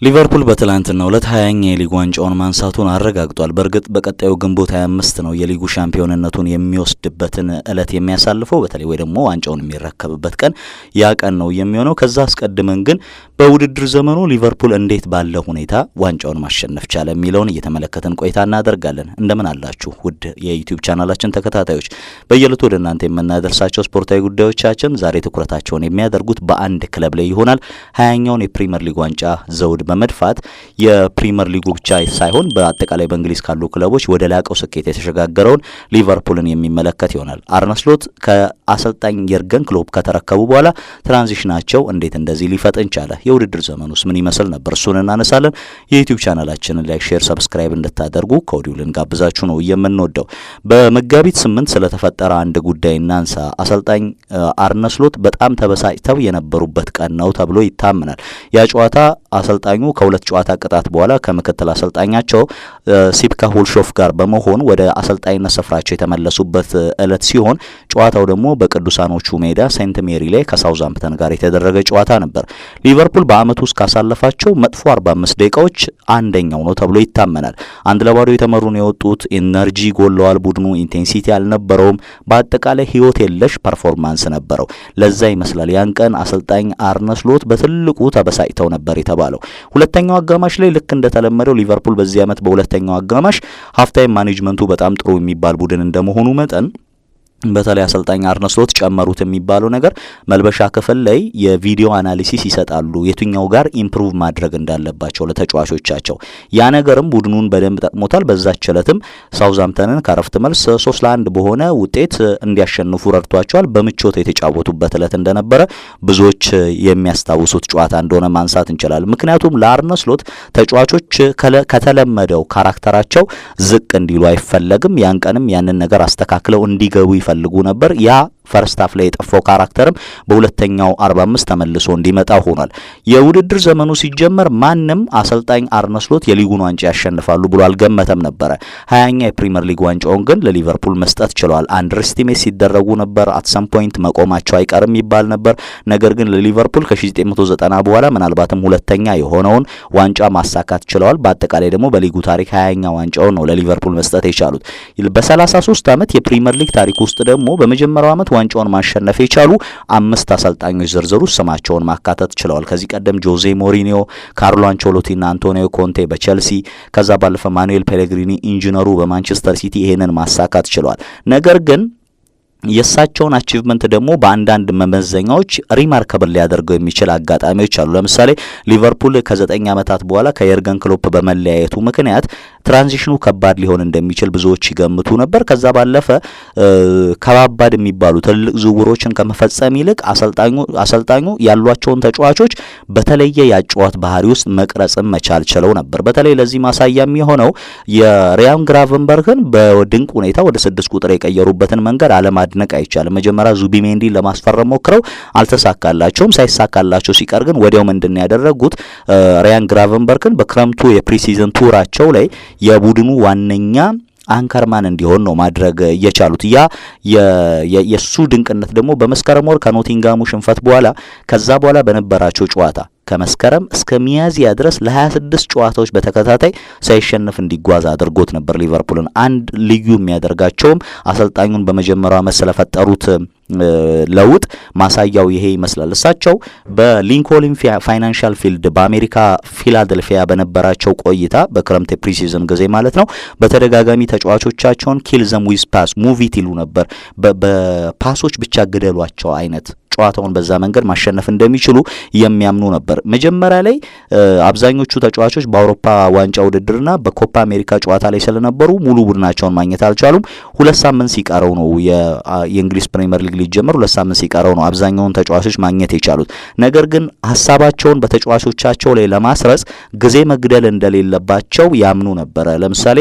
ሊቨርፑል በትላንትናው ዕለት 20ኛ የሊግ ዋንጫውን ማንሳቱን አረጋግጧል። በእርግጥ በቀጣዩ ግንቦት 25 ነው የሊጉ ሻምፒዮንነቱን የሚወስድበትን ዕለት የሚያሳልፈው በተለይ ወይ ደግሞ ዋንጫውን የሚረከብበት ቀን ያ ቀን ነው የሚሆነው። ከዛ አስቀድመን ግን በውድድር ዘመኑ ሊቨርፑል እንዴት ባለ ሁኔታ ዋንጫውን ማሸነፍ ቻለ የሚለውን እየተመለከተን ቆይታ እናደርጋለን። እንደምን አላችሁ ውድ የዩቲዩብ ቻናላችን ተከታታዮች፣ በየዕለቱ ወደ እናንተ የምናደርሳቸው ስፖርታዊ ጉዳዮቻችን ዛሬ ትኩረታቸውን የሚያደርጉት በአንድ ክለብ ላይ ይሆናል። 20ኛውን የፕሪሚየር ሊግ ዋንጫ ዘውድ በመድፋት የፕሪሚየር ሊጉ ብቻ ሳይሆን በአጠቃላይ በእንግሊዝ ካሉ ክለቦች ወደ ላቀው ስኬት የተሸጋገረውን ሊቨርፑልን የሚመለከት ይሆናል። አርነ ስሎት ከአሰልጣኝ የርገን ክሎፕ ከተረከቡ በኋላ ትራንዚሽናቸው እንዴት እንደዚህ ሊፈጥን ቻለ? የውድድር ዘመኑስ ምን ይመስል ነበር? እሱን እናነሳለን። የዩቲዩብ ቻናላችንን ላይክ፣ ሼር፣ ሰብስክራይብ እንድታደርጉ ከወዲሁ ልንጋብዛችሁ ነው የምንወደው። በመጋቢት 8 ስለተፈጠረ አንድ ጉዳይ እናንሳ። አሰልጣኝ አርነ ስሎት በጣም ተበሳጭተው የነበሩበት ቀን ነው ተብሎ ይታመናል። ያ ጨዋታ አሰልጣኙ ከሁለት ጨዋታ ቅጣት በኋላ ከምክትል አሰልጣኛቸው ሲፕካ ሁልሾፍ ጋር በመሆን ወደ አሰልጣኝነት ስፍራቸው የተመለሱበት ዕለት ሲሆን ጨዋታው ደግሞ በቅዱሳኖቹ ሜዳ ሴንት ሜሪ ላይ ከሳውዛምፕተን ጋር የተደረገ ጨዋታ ነበር። ሊቨርፑል በአመቱ ውስጥ ካሳለፋቸው መጥፎ 45 ደቂቃዎች አንደኛው ነው ተብሎ ይታመናል። 1-0 የተመሩ ነው የወጡት። ኢነርጂ ጎለዋል። ቡድኑ ኢንቴንሲቲ አልነበረውም። በአጠቃላይ ህይወት የለሽ ፐርፎርማንስ ነበረው። ለዛ ይመስላል ያን ቀን አሰልጣኝ አርነ ስሎት በትልቁ ተበሳጭተው ነበር የተባለው። ሁለተኛው አጋማሽ ላይ ልክ እንደተለመደው ሊቨርፑል በዚህ አመት በሁለተኛው አጋማሽ ሀፍታይም ማኔጅመንቱ በጣም ጥሩ የሚባል ቡድን እንደመሆኑ መጠን በተለይ አሰልጣኝ አርነ ስሎት ጨመሩት የሚባለው ነገር መልበሻ ክፍል ላይ የቪዲዮ አናሊሲስ ይሰጣሉ፣ የትኛው ጋር ኢምፕሩቭ ማድረግ እንዳለባቸው ለተጫዋቾቻቸው። ያ ነገርም ቡድኑን በደንብ ጠቅሞታል። በዛች ዕለትም ሳውዛምፕተንን ከረፍት መልስ 3-1 በሆነ ውጤት እንዲያሸንፉ ረድቷቸዋል። በምቾት የተጫወቱበት ዕለት እንደነበረ ብዙዎች የሚያስታውሱት ጨዋታ እንደሆነ ማንሳት እንችላለን። ምክንያቱም ለአርነ ስሎት ተጫዋቾች ከተለመደው ካራክተራቸው ዝቅ እንዲሉ አይፈለግም። ያን ቀንም ያንን ነገር አስተካክለው እንዲገቡ ይፈልጉ ነበር። ያ ፈርስት ሃፍ ላይ የጠፋው ካራክተርም በሁለተኛው 45 ተመልሶ እንዲመጣ ሆኗል። የውድድር ዘመኑ ሲጀመር ማንም አሰልጣኝ አርነ ስሎት የሊጉን ዋንጫ ያሸንፋሉ ብሎ አልገመተም ነበረ። 20ኛ የፕሪሚየር ሊግ ዋንጫውን ግን ለሊቨርፑል መስጠት ችለዋል። አንደርስቲሜት ሲደረጉ ነበር። አት ሰም ፖይንት መቆማቸው አይቀርም ይባል ነበር። ነገር ግን ለሊቨርፑል ከ1990 በኋላ ምናልባትም ሁለተኛ የሆነውን ዋንጫ ማሳካት ችለዋል። በአጠቃላይ ደግሞ በሊጉ ታሪክ 20ኛ ዋንጫውን ነው ለሊቨርፑል መስጠት የቻሉት። በ33 ዓመት የፕሪሚየር ሊግ ታሪክ ውስጥ ደግሞ በመጀመሪያው ዓመት ዋንጫውን ማሸነፍ የቻሉ 5 አሰልጣኞች ዝርዝር ውስጥ ስማቸውን ማካተት ችለዋል። ከዚህ ቀደም ጆዜ ሞሪኒዮ፣ ካርሎ አንቸሎቲና አንቶኒዮ ኮንቴ በቸልሲ፣ ከዛ ባለፈ ማኑኤል ፔሌግሪኒ ኢንጂነሩ በማንቸስተር ሲቲ ይሄንን ማሳካት ችለዋል። ነገር ግን የሳቸውን አቺቭመንት ደግሞ በአንዳንድ መመዘኛዎች ሪማርከብል ሊያደርገው የሚችል አጋጣሚዎች አሉ። ለምሳሌ ሊቨርፑል ከ9 ዓመታት በኋላ ከየርገን ክሎፕ በመለያየቱ ምክንያት ትራንዚሽኑ ከባድ ሊሆን እንደሚችል ብዙዎች ይገምቱ ነበር። ከዛ ባለፈ ከባባድ የሚባሉ ትልልቅ ዝውውሮችን ከመፈጸም ይልቅ አሰልጣኙ ያሏቸውን ተጫዋቾች በተለየ ያጫዋት ባህሪ ውስጥ መቅረጽም መቻል ችለው ነበር። በተለይ ለዚህ ማሳያ የሚሆነው የሪያን ግራቨንበርግን በድንቅ ሁኔታ ወደ 6 ቁጥር የቀየሩበትን መንገድ አለማድነቅ አይቻልም። መጀመሪያ ዙቢሜንዲን ለማስፈረም ሞክረው አልተሳካላቸውም። ሳይሳካላቸው ሲቀር ግን ወዲያው ምንድነው ያደረጉት? ሪያን ግራቨንበርግን በክረምቱ የፕሪሲዝን ቱራቸው ላይ የቡድኑ ዋነኛ አንከርማን እንዲሆን ነው ማድረግ የቻሉት። ያ የሱ ድንቅነት ደግሞ በመስከረም ወር ከኖቲንጋሙ ሽንፈት በኋላ ከዛ በኋላ በነበራቸው ጨዋታ ከመስከረም እስከ ሚያዝያ ድረስ ለ26 ጨዋታዎች በተከታታይ ሳይሸነፍ እንዲጓዝ አድርጎት ነበር ሊቨርፑልን። አንድ ልዩ የሚያደርጋቸውም አሰልጣኙን በመጀመሪያው ዓመት ስለፈጠሩት ለውጥ ማሳያው ይሄ ይመስላል። እሳቸው በሊንኮሊን ፋይናንሻል ፊልድ በአሜሪካ ፊላደልፊያ በነበራቸው ቆይታ በክረምት ፕሪሲዝን ጊዜ ማለት ነው በተደጋጋሚ ተጫዋቾቻቸውን ኪል ዘም ዊዝ ፓስ ሙቪት ይሉ ነበር። በፓሶች ብቻ ግደሏቸው አይነት ጨዋታውን በዛ መንገድ ማሸነፍ እንደሚችሉ የሚያምኑ ነበር። መጀመሪያ ላይ አብዛኞቹ ተጫዋቾች በአውሮፓ ዋንጫ ውድድርና በኮፓ አሜሪካ ጨዋታ ላይ ስለነበሩ ሙሉ ቡድናቸውን ማግኘት አልቻሉም። 2 ሳምንት ሲቀረው ነው የእንግሊዝ ፕሪሚየር ሊግ ሊጀመር 2 ሳምንት ሲቀረው ነው አብዛኛውን ተጫዋቾች ማግኘት የቻሉት። ነገር ግን ሀሳባቸውን በተጫዋቾቻቸው ላይ ለማስረጽ ጊዜ መግደል እንደሌለባቸው ያምኑ ነበረ። ለምሳሌ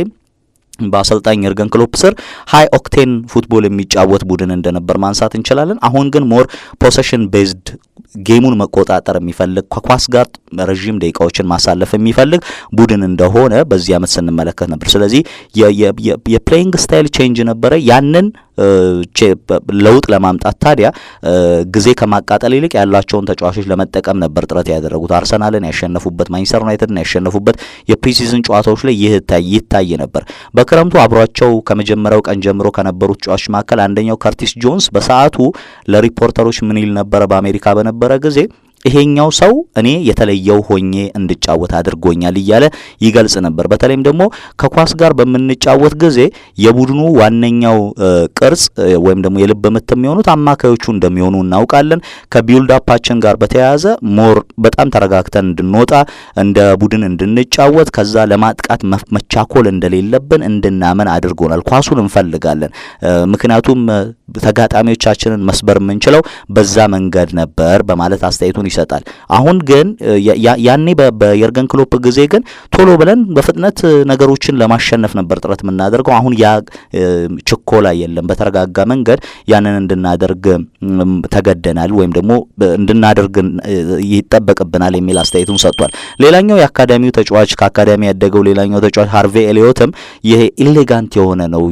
በአሰልጣኝ የርገን ክሎፕ ስር ሃይ ኦክቴን ፉትቦል የሚጫወት ቡድን እንደነበር ማንሳት እንችላለን። አሁን ግን ሞር ፖሴሽን ቤዝድ ጌሙን መቆጣጠር የሚፈልግ ከኳስ ጋር ረጅም ደቂቃዎችን ማሳለፍ የሚፈልግ ቡድን እንደሆነ በዚህ አመት ስንመለከት ነበር። ስለዚህ የፕሌይንግ ስታይል ቼንጅ ነበረ። ያንን ለውጥ ለማምጣት ታዲያ ጊዜ ከማቃጠል ይልቅ ያላቸውን ተጫዋቾች ለመጠቀም ነበር ጥረት ያደረጉት። አርሰናልን ያሸነፉበት፣ ማንቸስተር ዩናይትድን ያሸነፉበት የፕሪሲዝን ጨዋታዎች ላይ ይታይ ነበር። በክረምቱ አብሯቸው ከመጀመሪያው ቀን ጀምሮ ከነበሩት ተጫዋቾች መካከል አንደኛው ከርቲስ ጆንስ በሰዓቱ ለሪፖርተሮች ምን ይል ነበረ? በአሜሪካ በነበረ ጊዜ ይሄኛው ሰው እኔ የተለየው ሆኜ እንድጫወት አድርጎኛል እያለ ይገልጽ ነበር። በተለይም ደግሞ ከኳስ ጋር በምንጫወት ጊዜ የቡድኑ ዋነኛው ቅርጽ ወይም ደግሞ የልብ ምት የሚሆኑት አማካዮቹ እንደሚሆኑ እናውቃለን። ከቢልድ አፓችን ጋር በተያያዘ ሞር በጣም ተረጋግተን እንድንወጣ እንደ ቡድን እንድንጫወት ከዛ ለማጥቃት መቻኮል እንደሌለብን እንድናመን አድርጎናል። ኳሱን እንፈልጋለን፣ ምክንያቱም ተጋጣሚዎቻችንን መስበር የምንችለው በዛ መንገድ ነበር በማለት አስተያየቱን ይሰጣል። አሁን ግን ያኔ በየርገን ክሎፕ ጊዜ ግን ቶሎ ብለን በፍጥነት ነገሮችን ለማሸነፍ ነበር ጥረት የምናደርገው። አሁን ያ ችኮላ የለም። በተረጋጋ መንገድ ያንን እንድናደርግ ተገደናል ወይም ደግሞ እንድናደርግ ይጠበቅብናል የሚል አስተያየቱን ሰጥቷል። ሌላኛው የአካዳሚው ተጫዋች ከአካዳሚ ያደገው ሌላኛው ተጫዋች ሃርቬ ኤሊዮትም ይሄ ኢሌጋንት የሆነ ነው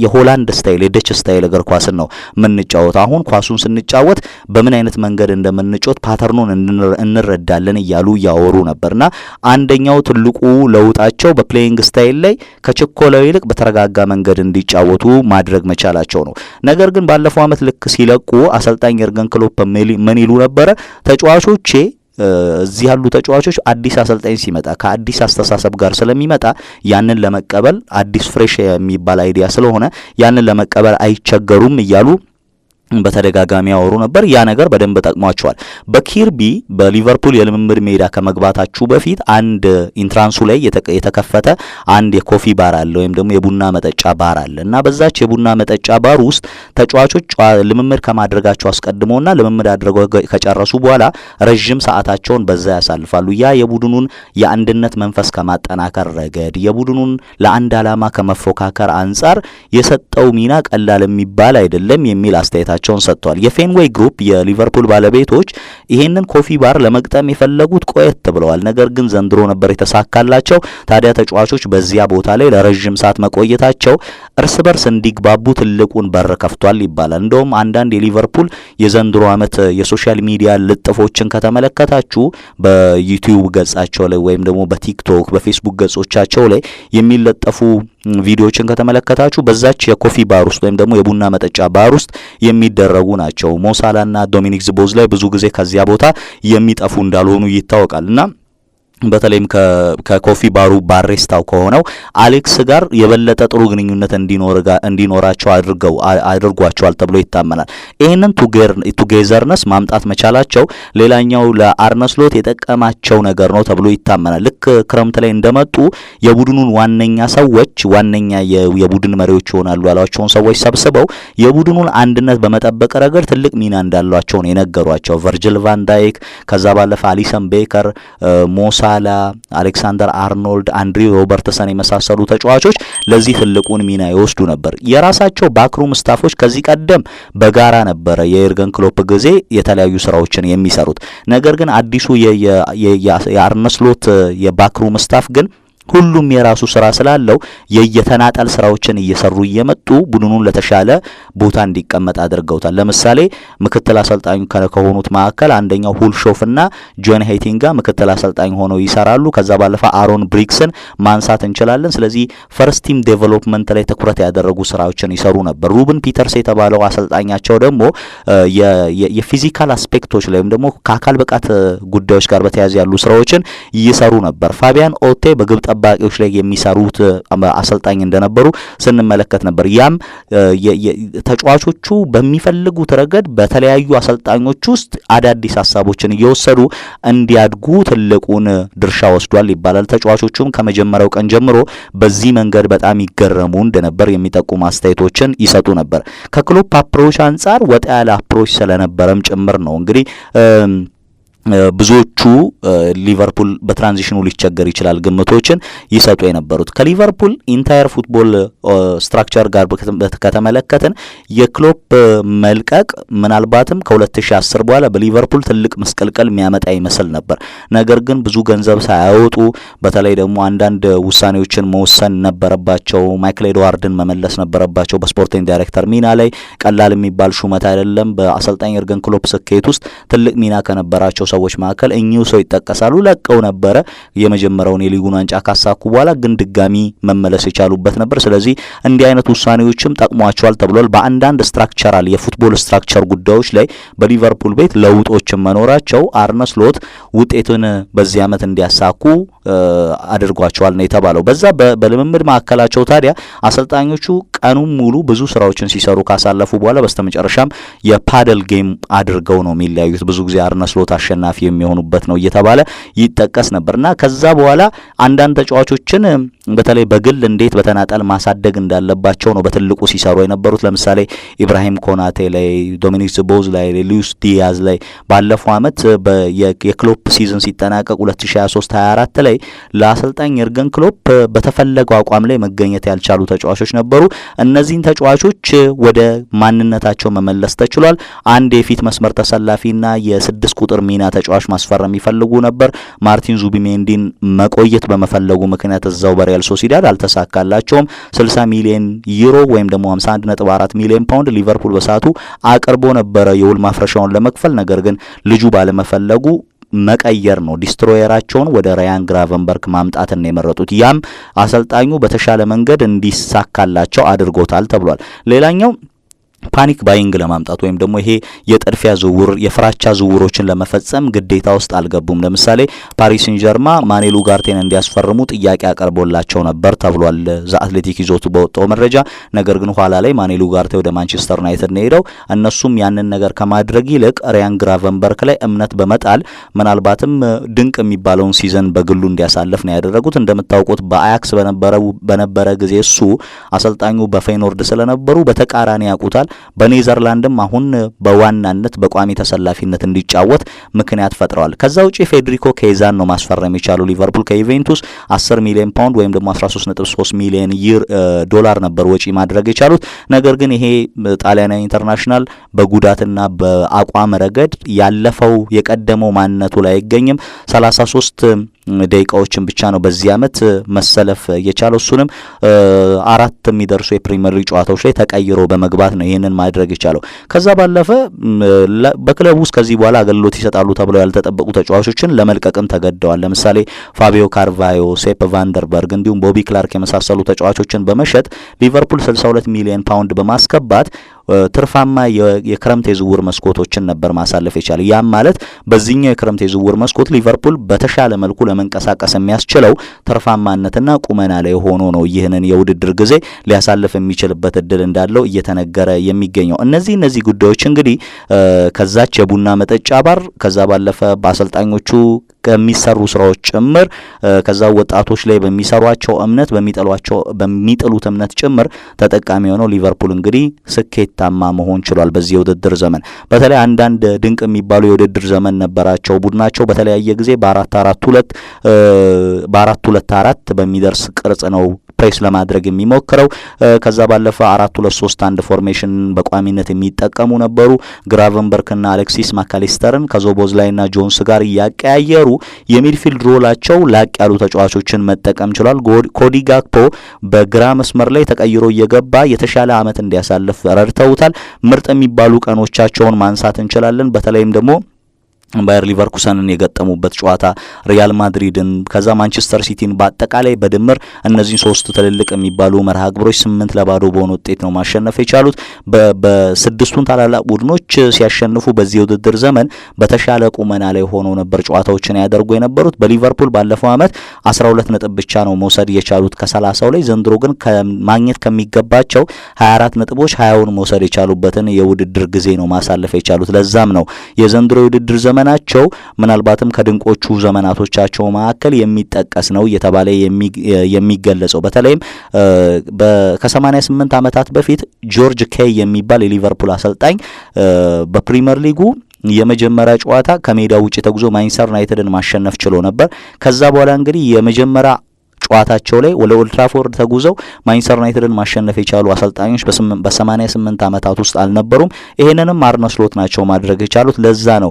የሆላንድ ስታይል የደች ስታይል እግር ኳስን ነው የምንጫወት። አሁን ኳሱን ስንጫወት በምን አይነት መንገድ እንደምንጫወት ፓተርኑን እንረዳለን እያሉ ያወሩ ነበርና አንደኛው ትልቁ ለውጣቸው በፕሌይንግ ስታይል ላይ ከችኮላው ይልቅ በተረጋጋ መንገድ እንዲጫወቱ ማድረግ መቻላቸው ነው። ነገር ግን ባለፈው ዓመት ልክ ሲለቁ አሰልጣኝ የርገን ክሎፕ ምን ይሉ ነበረ? ተጫዋቾቼ እዚህ ያሉ ተጫዋቾች አዲስ አሰልጣኝ ሲመጣ ከአዲስ አስተሳሰብ ጋር ስለሚመጣ ያንን ለመቀበል አዲስ ፍሬሽ የሚባል አይዲያ ስለሆነ ያንን ለመቀበል አይቸገሩም እያሉ በተደጋጋሚ ያወሩ ነበር። ያ ነገር በደንብ ጠቅሟቸዋል። በኪርቢ በሊቨርፑል የልምምድ ሜዳ ከመግባታችሁ በፊት አንድ ኢንትራንሱ ላይ የተከፈተ አንድ የኮፊ ባር አለ ወይም ደግሞ የቡና መጠጫ ባር አለ እና በዛች የቡና መጠጫ ባር ውስጥ ተጫዋቾች ልምምድ ከማድረጋቸው አስቀድሞና ልምምድ አድርገው ከጨረሱ በኋላ ረጅም ሰዓታቸውን በዛ ያሳልፋሉ። ያ የቡድኑን የአንድነት መንፈስ ከማጠናከር ረገድ የቡድኑን ለአንድ ዓላማ ከመፎካከር አንጻር የሰጠው ሚና ቀላል የሚባል አይደለም የሚል አስተያየት ቸውን ሰጥቷል። የፌንዌይ ግሩፕ የሊቨርፑል ባለቤቶች ይሄንን ኮፊ ባር ለመግጠም የፈለጉት ቆየት ብለዋል። ነገር ግን ዘንድሮ ነበር የተሳካላቸው። ታዲያ ተጫዋቾች በዚያ ቦታ ላይ ለረጅም ሰዓት መቆየታቸው እርስ በርስ እንዲግባቡ ትልቁን በር ከፍቷል ይባላል። እንደውም አንዳንድ የሊቨርፑል የዘንድሮ ዓመት የሶሻል ሚዲያ ልጥፎችን ከተመለከታችሁ በዩቲዩብ ገጻቸው ላይ ወይም ደግሞ በቲክቶክ በፌስቡክ ገጾቻቸው ላይ የሚለጠፉ ቪዲዮዎችን ከተመለከታችሁ በዛች የኮፊ ባር ውስጥ ወይም ደግሞ የቡና መጠጫ ባር ውስጥ የሚደረጉ ናቸው። ሞሳላና ዶሚኒክ ዝቦዝላይ ብዙ ጊዜ ከዚያ ቦታ የሚጠፉ እንዳልሆኑ ይታወቃልና በተለይም ከኮፊ ባሩ ባሬስታው ከሆነው አሌክስ ጋር የበለጠ ጥሩ ግንኙነት እንዲኖራቸው አድርጓቸዋል ተብሎ ይታመናል። ይህንን ቱጌዘርነስ ማምጣት መቻላቸው ሌላኛው ለአርነ ስሎት የጠቀማቸው ነገር ነው ተብሎ ይታመናል። ልክ ክረምት ላይ እንደመጡ የቡድኑን ዋነኛ ሰዎች ዋነኛ የቡድን መሪዎች ይሆናሉ ያሏቸውን ሰዎች ሰብስበው የቡድኑን አንድነት በመጠበቅ ረገድ ትልቅ ሚና እንዳሏቸው ነው የነገሯቸው። ቨርጅል ቫን ዳይክ፣ ከዛ ባለፈ አሊሰን ቤከር፣ ሞሳ ሳላ፣ አሌክሳንደር አርኖልድ፣ አንድሪ ሮበርትሰን የመሳሰሉ ተጫዋቾች ለዚህ ትልቁን ሚና ይወስዱ ነበር። የራሳቸው ባክሩም ስታፎች ከዚህ ቀደም በጋራ ነበረ የኤርገን ክሎፕ ጊዜ የተለያዩ ስራዎችን የሚሰሩት። ነገር ግን አዲሱ የአርነ ስሎት የባክሩም ስታፍ ግን ሁሉም የራሱ ስራ ስላለው የየተናጠል ስራዎችን እየሰሩ እየመጡ ቡድኑን ለተሻለ ቦታ እንዲቀመጥ አድርገውታል። ለምሳሌ ምክትል አሰልጣኝ ከሆኑት መካከል አንደኛው ሁልሾፍና ጆን ሄይቲንጋ ምክትል አሰልጣኝ ሆነው ይሰራሉ። ከዛ ባለፈ አሮን ብሪክስን ማንሳት እንችላለን። ስለዚህ ፈርስት ቲም ዴቨሎፕመንት ላይ ትኩረት ያደረጉ ስራዎችን ይሰሩ ነበር። ሩበን ፒተርስ የተባለው አሰልጣኛቸው ደግሞ የፊዚካል አስፔክቶች ላይ ወይም ደግሞ ከአካል ብቃት ጉዳዮች ጋር በተያያዘ ያሉ ስራዎችን ይሰሩ ነበር። ፋቢያን ኦቴ በግብ ጠባቂዎች ላይ የሚሰሩት አሰልጣኝ እንደነበሩ ስንመለከት ነበር። ያም ተጫዋቾቹ በሚፈልጉት ረገድ በተለያዩ አሰልጣኞች ውስጥ አዳዲስ ሀሳቦችን እየወሰዱ እንዲያድጉ ትልቁን ድርሻ ወስዷል ይባላል። ተጫዋቾቹም ከመጀመሪያው ቀን ጀምሮ በዚህ መንገድ በጣም ይገረሙ እንደነበር የሚጠቁሙ አስተያየቶችን ይሰጡ ነበር። ከክሎፕ አፕሮች አንጻር ወጣ ያለ አፕሮች ስለነበረም ጭምር ነው እንግዲህ ብዙዎቹ ሊቨርፑል በትራንዚሽኑ ሊቸገር ይችላል ግምቶችን ይሰጡ የነበሩት። ከሊቨርፑል ኢንታየር ፉትቦል ስትራክቸር ጋር ከተመለከትን የክሎፕ መልቀቅ ምናልባትም ከ2010 በኋላ በሊቨርፑል ትልቅ መስቀልቀል የሚያመጣ ይመስል ነበር። ነገር ግን ብዙ ገንዘብ ሳያወጡ በተለይ ደግሞ አንዳንድ ውሳኔዎችን መወሰን ነበረባቸው። ማይክል ኤድዋርድን መመለስ ነበረባቸው በስፖርቲንግ ዳይሬክተር ሚና ላይ። ቀላል የሚባል ሹመት አይደለም። በአሰልጣኝ የርገን ክሎፕ ስኬት ውስጥ ትልቅ ሚና ከነበራቸው ሰዎች መካከል እኚሁ ሰው ይጠቀሳሉ። ለቀው ነበረ የመጀመሪያውን የሊጉን ዋንጫ ካሳኩ በኋላ ግን ድጋሚ መመለስ የቻሉበት ነበር። ስለዚህ እንዲህ አይነት ውሳኔዎችም ጠቅሟቸዋል ተብሏል። በአንዳንድ ስትራክቸራል የፉትቦል ስትራክቸር ጉዳዮች ላይ በሊቨርፑል ቤት ለውጦችን መኖራቸው አርነ ስሎት ውጤቱን በዚህ ዓመት እንዲያሳኩ አድርጓቸዋል ነው የተባለው። በዛ በልምምድ ማዕከላቸው ታዲያ አሰልጣኞቹ ቀኑን ሙሉ ብዙ ስራዎችን ሲሰሩ ካሳለፉ በኋላ በስተመጨረሻም የፓደል ጌም አድርገው ነው የሚለያዩት። ብዙ ጊዜ አርነ ስሎት አሸናፊ የሚሆኑበት ነው እየተባለ ይጠቀስ ነበርና ከዛ በኋላ አንዳንድ ተጫዋቾችን በተለይ በግል እንዴት በተናጠል ማሳደግ እንዳለባቸው ነው በትልቁ ሲሰሩ የነበሩት። ለምሳሌ ኢብራሂም ኮናቴ ላይ፣ ዶሚኒክ ዚቦዝ ላይ፣ ሉዊስ ዲያዝ ላይ ባለፈው ዓመት የክሎፕ ሲዝን ሲጠናቀቅ 2023-24 ላይ ለአሰልጣኝ የርገን ክሎፕ በተፈለገው አቋም ላይ መገኘት ያልቻሉ ተጫዋቾች ነበሩ። እነዚህን ተጫዋቾች ወደ ማንነታቸው መመለስ ተችሏል። አንድ የፊት መስመር ተሰላፊና የ6 ቁጥር ሚና ተጫዋች ማስፈረም ይፈልጉ ነበር። ማርቲን ዙቢሜንዲን መቆየት በመፈለጉ ምክንያት እዛው በሪያል ሶሲዳድ አልተሳካላቸውም። 60 ሚሊዮን ዩሮ ወይም ደግሞ 51.4 ሚሊዮን ፓውንድ ሊቨርፑል በሰዓቱ አቅርቦ ነበረ የውል ማፍረሻውን ለመክፈል። ነገር ግን ልጁ ባለመፈለጉ መቀየር ነው ዲስትሮየራቸውን ወደ ራያን ግራቨንበርክ ማምጣትን ነው የመረጡት። ያም አሰልጣኙ በተሻለ መንገድ እንዲሳካላቸው አድርጎታል ተብሏል። ሌላኛው ፓኒክ ባይንግ ለማምጣት ወይም ደግሞ ይሄ የጥድፊያ ዝውውር የፍራቻ ዝውውሮችን ለመፈጸም ግዴታ ውስጥ አልገቡም። ለምሳሌ ፓሪስ ሴን ጀርማ ማኔሉ ጋርቴን እንዲያስፈርሙ ጥያቄ አቀርቦላቸው ነበር ተብሏል ዘ አትሌቲክ ይዞቱ በወጣው መረጃ። ነገር ግን ኋላ ላይ ማኔሉ ጋርቴ ወደ ማንቸስተር ዩናይትድ ነው ሄደው እነሱም ያንን ነገር ከማድረግ ይልቅ ራያን ግራቨንበርክ ላይ እምነት በመጣል ምናልባትም ድንቅ የሚባለውን ሲዘን በግሉ እንዲያሳልፍ ነው ያደረጉት። እንደምታውቁት በአያክስ በነበረ ጊዜ እሱ አሰልጣኙ በፌይኖርድ ስለነበሩ በተቃራኒ ያውቁታል። በኔዘርላንድም አሁን በዋናነት በቋሚ ተሰላፊነት እንዲጫወት ምክንያት ፈጥረዋል። ከዛ ውጪ ፌዴሪኮ ኬዛን ነው ማስፈረም የቻሉ ሊቨርፑል ከዩቬንቱስ 10 ሚሊዮን ፓውንድ ወይም ደግሞ 13.3 ሚሊዮን ዶላር ነበር ወጪ ማድረግ የቻሉት። ነገር ግን ይሄ ጣሊያናዊ ኢንተርናሽናል በጉዳትና በአቋም ረገድ ያለፈው የቀደመው ማንነቱ ላይ አይገኝም። 33 ደቂቃዎችን ብቻ ነው በዚህ ዓመት መሰለፍ የቻለው። እሱንም 4 የሚደርሱ የፕሪሚየር ሊግ ጨዋታዎች ላይ ተቀይሮ በመግባት ነው ይህንን ማድረግ የቻለው። ከዛ ባለፈ በክለቡ ውስጥ ከዚህ በኋላ አገልግሎት ይሰጣሉ ተብለው ያልተጠበቁ ተጫዋቾችን ለመልቀቅም ተገደዋል። ለምሳሌ ፋቢዮ ካርቫዮ፣ ሴፕ ቫንደርበርግ እንዲሁም ቦቢ ክላርክ የመሳሰሉ ተጫዋቾችን በመሸጥ ሊቨርፑል 62 ሚሊዮን ፓውንድ በማስገባት ትርፋማ የክረምት የዝውውር መስኮቶችን ነበር ማሳለፍ የቻለ። ያም ማለት በዚህኛው የክረምት የዝውውር መስኮት ሊቨርፑል በተሻለ መልኩ ለመንቀሳቀስ የሚያስችለው ትርፋማነትና ቁመና ላይ ሆኖ ነው ይህንን የውድድር ጊዜ ሊያሳልፍ የሚችልበት እድል እንዳለው እየተነገረ የሚገኘው። እነዚህ ጉዳዮች እንግዲህ ከዛች የቡና መጠጫ ባር ከዛ ባለፈ በአሰልጣኞቹ ከሚሰሩ ስራዎች ጭምር ከዛ ወጣቶች ላይ በሚሰሯቸው እምነት በሚጥሉት እምነት ጭምር ተጠቃሚ ሆነው ሊቨርፑል እንግዲህ ስኬታማ መሆን ችሏል በዚህ የውድድር ዘመን። በተለይ አንዳንድ ድንቅ የሚባሉ የውድድር ዘመን ነበራቸው። ቡድናቸው በተለያየ ጊዜ በ4-2-4 በሚደርስ ቅርጽ ነው ፕሬስ ለማድረግ የሚሞክረው። ከዛ ባለፈ 4-2-3-1 ፎርሜሽን በቋሚነት የሚጠቀሙ ነበሩ። ግራቨንበርክና አሌክሲስ ማካሊስተርን ከዞቦዝላይና ጆንስ ጋር እያቀያየሩ የሚድፊልድ ሮላቸው ላቅ ያሉ ተጫዋቾችን መጠቀም ችሏል። ኮዲ ጋክፖ በግራ መስመር ላይ ተቀይሮ እየገባ የተሻለ ዓመት እንዲያሳልፍ ረድተውታል። ምርጥ የሚባሉ ቀኖቻቸውን ማንሳት እንችላለን። በተለይም ደግሞ ባየር ሊቨርኩሰንን የገጠሙበት ጨዋታ ሪያል ማድሪድን ከዛ ማንቸስተር ሲቲን በአጠቃላይ በድምር እነዚህ ሶስት ትልልቅ የሚባሉ መርሃ ግብሮች 8-0 በሆነ ውጤት ነው ማሸነፍ የቻሉት። በስድስቱን ታላላቅ ቡድኖች ሲያሸንፉ በዚህ ውድድር ዘመን በተሻለ ቁመና ላይ ሆነው ነበር ጨዋታዎችን ያደርጉ የነበሩት። በሊቨርፑል ባለፈው ዓመት 12 ነጥብ ብቻ ነው መውሰድ የቻሉት ከ30 ላይ። ዘንድሮ ግን ማግኘት ከሚገባቸው 24 ነጥቦች 20ውን መውሰድ የቻሉበትን የውድድር ጊዜ ነው ማሳለፍ የቻሉት። ለዛም ነው የዘንድሮ የውድድር ዘመናቸው ምናልባትም ከድንቆቹ ዘመናቶቻቸው መካከል የሚጠቀስ ነው እየተባለ የሚገለጸው። በተለይም ከ88 ዓመታት በፊት ጆርጅ ኬይ የሚባል የሊቨርፑል አሰልጣኝ በፕሪሚየር ሊጉ የመጀመሪያ ጨዋታ ከሜዳ ውጪ ተጉዞ ማንቸስተር ዩናይትድን ማሸነፍ ችሎ ነበር። ከዛ በኋላ እንግዲህ የመጀመሪያ ጨዋታቸው ላይ ወደ ኦልድ ትራፎርድ ተጉዘው ማንቸስተር ዩናይትድን ማሸነፍ የቻሉ አሰልጣኞች በ88 ዓመታት ውስጥ አልነበሩም። ይሄንንም አርነ ስሎት ናቸው ማድረግ የቻሉት። ለዛ ነው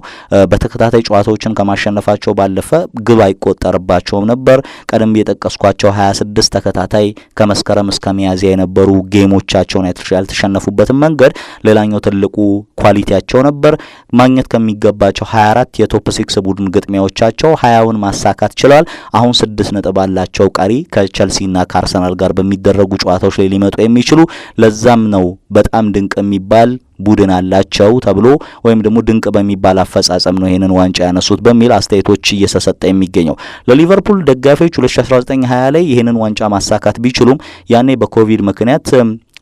በተከታታይ ጨዋታዎችን ከማሸነፋቸው ባለፈ ግብ አይቆጠርባቸውም ነበር። ቀደም የጠቀስኳቸው 26 ተከታታይ ከመስከረም እስከ ሚያዝያ የነበሩ ጌሞቻቸውን ያልተሸነፉበትን መንገድ ሌላኛው ትልቁ ኳሊቲያቸው ነበር። ማግኘት ከሚገባቸው 24 የቶፕ 6 ቡድን ግጥሚያዎቻቸው 20ውን ማሳካት ችለዋል። አሁን 6 ነጥብ አላቸው ቀሪ ከቸልሲና ከአርሰናል ጋር በሚደረጉ ጨዋታዎች ላይ ሊመጡ የሚችሉ። ለዛም ነው በጣም ድንቅ የሚባል ቡድን አላቸው ተብሎ ወይም ደግሞ ድንቅ በሚባል አፈጻጸም ነው ይሄንን ዋንጫ ያነሱት በሚል አስተያየቶች እየተሰጠ የሚገኘው። ለሊቨርፑል ደጋፊዎች 2019-20 ላይ ይሄንን ዋንጫ ማሳካት ቢችሉም ያኔ በኮቪድ ምክንያት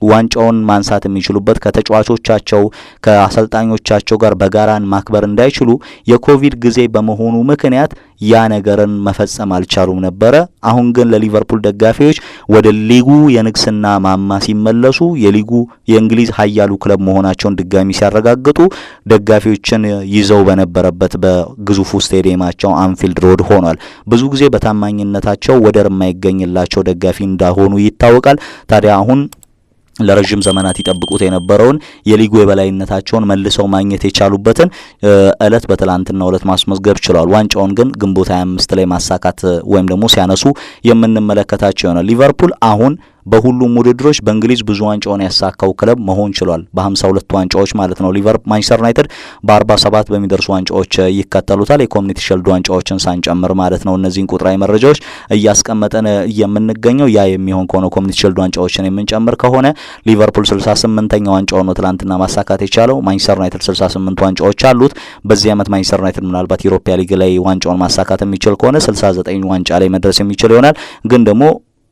ዋንጫውን ማንሳት የሚችሉበት ከተጫዋቾቻቸው ከአሰልጣኞቻቸው ጋር በጋራን ማክበር እንዳይችሉ የኮቪድ ጊዜ በመሆኑ ምክንያት ያ ነገርን መፈጸም አልቻሉም ነበረ። አሁን ግን ለሊቨርፑል ደጋፊዎች ወደ ሊጉ የንግስና ማማ ሲመለሱ የሊጉ የእንግሊዝ ኃያሉ ክለብ መሆናቸውን ድጋሚ ሲያረጋግጡ ደጋፊዎችን ይዘው በነበረበት በግዙፉ ስቴዲየማቸው አንፊልድ ሮድ ሆኗል። ብዙ ጊዜ በታማኝነታቸው ወደር የማይገኝላቸው ደጋፊ እንደሆኑ ይታወቃል። ታዲያ አሁን ለረጅም ዘመናት ይጠብቁት የነበረውን የሊጉ የበላይነታቸውን መልሰው ማግኘት የቻሉበትን እለት በትላንትናው እለት ማስመዝገብ ችለዋል። ዋንጫውን ግን ግንቦት 25 ላይ ማሳካት ወይም ደግሞ ሲያነሱ የምንመለከታቸው ይሆናል። ሊቨርፑል አሁን በሁሉም ውድድሮች በእንግሊዝ ብዙ ዋንጫውን ያሳካው ክለብ መሆን ችሏል። በ52 ዋንጫዎች ማለት ነው። ማንቸስተር ዩናይትድ በ47 በሚደርሱ ዋንጫዎች ይከተሉታል። የኮሚኒቲ ሺልድ ዋንጫዎችን ሳንጨምር ማለት ነው። እነዚህን ቁጥራዊ መረጃዎች እያስቀመጠን የምንገኘው ያ የሚሆን ከሆነ ኮሚኒቲ ሺልድ ዋንጫዎችን የምንጨምር ከሆነ ሊቨርፑል 68ኛ ዋንጫውን ነው ትላንትና ማሳካት የቻለው። ማንቸስተር ዩናይትድ 68 ዋንጫዎች አሉት። በዚህ ዓመት ማንቸስተር ዩናይትድ ምናልባት ዩሮፓ ሊግ ላይ ዋንጫውን ማሳካት የሚችል ከሆነ 69 ዋንጫ ላይ መድረስ የሚችል ይሆናል። ግን ደግሞ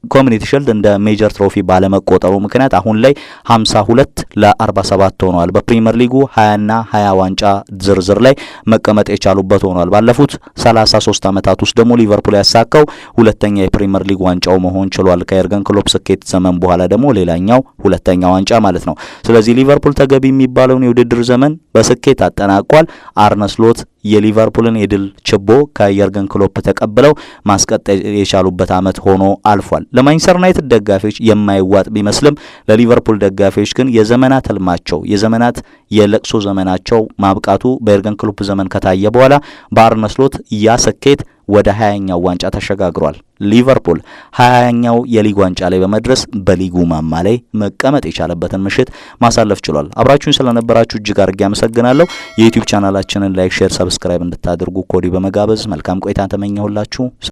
ኮሚኒቲ ሺልድ እንደ ሜጀር ትሮፊ ባለመቆጠሩ ምክንያት አሁን ላይ 52 ለ47 ሆኗል። በፕሪሚየር ሊጉ 20ና 20 ዋንጫ ዝርዝር ላይ መቀመጥ የቻሉበት ሆኗል። ባለፉት 33 ዓመታት ውስጥ ደግሞ ሊቨርፑል ያሳካው ሁለተኛ የፕሪሚየር ሊግ ዋንጫው መሆን ችሏል። ከኤርገን ክሎፕ ስኬት ዘመን በኋላ ደግሞ ሌላኛው ሁለተኛ ዋንጫ ማለት ነው። ስለዚህ ሊቨርፑል ተገቢ የሚባለውን የውድድር ዘመን በስኬት አጠናቋል። አርነ ስሎት የሊቨርፑልን የድል ችቦ ከየርገን ክሎፕ ተቀብለው ማስቀጠል የቻሉበት ዓመት ሆኖ አልፏል። ለማንቸስተር ዩናይትድ ደጋፊዎች የማይዋጥ ቢመስልም ለሊቨርፑል ደጋፊዎች ግን የዘመናት ህልማቸው የዘመናት የለቅሶ ዘመናቸው ማብቃቱ በየርገን ክሎፕ ዘመን ከታየ በኋላ በአርነ ስሎት ያ ስኬት ወደ 20ኛው ዋንጫ ተሸጋግሯል። ሊቨርፑል 20ኛው የሊግ ዋንጫ ላይ በመድረስ በሊጉ ማማ ላይ መቀመጥ የቻለበትን ምሽት ማሳለፍ ችሏል። አብራችሁን ስለነበራችሁ እጅግ አድርጌ አመሰግናለሁ። የዩቲዩብ ቻናላችንን ላይክ፣ ሼር፣ ሰብስክራይብ እንድታደርጉ ኮዲ በመጋበዝ መልካም ቆይታ ተመኘሁላችሁ።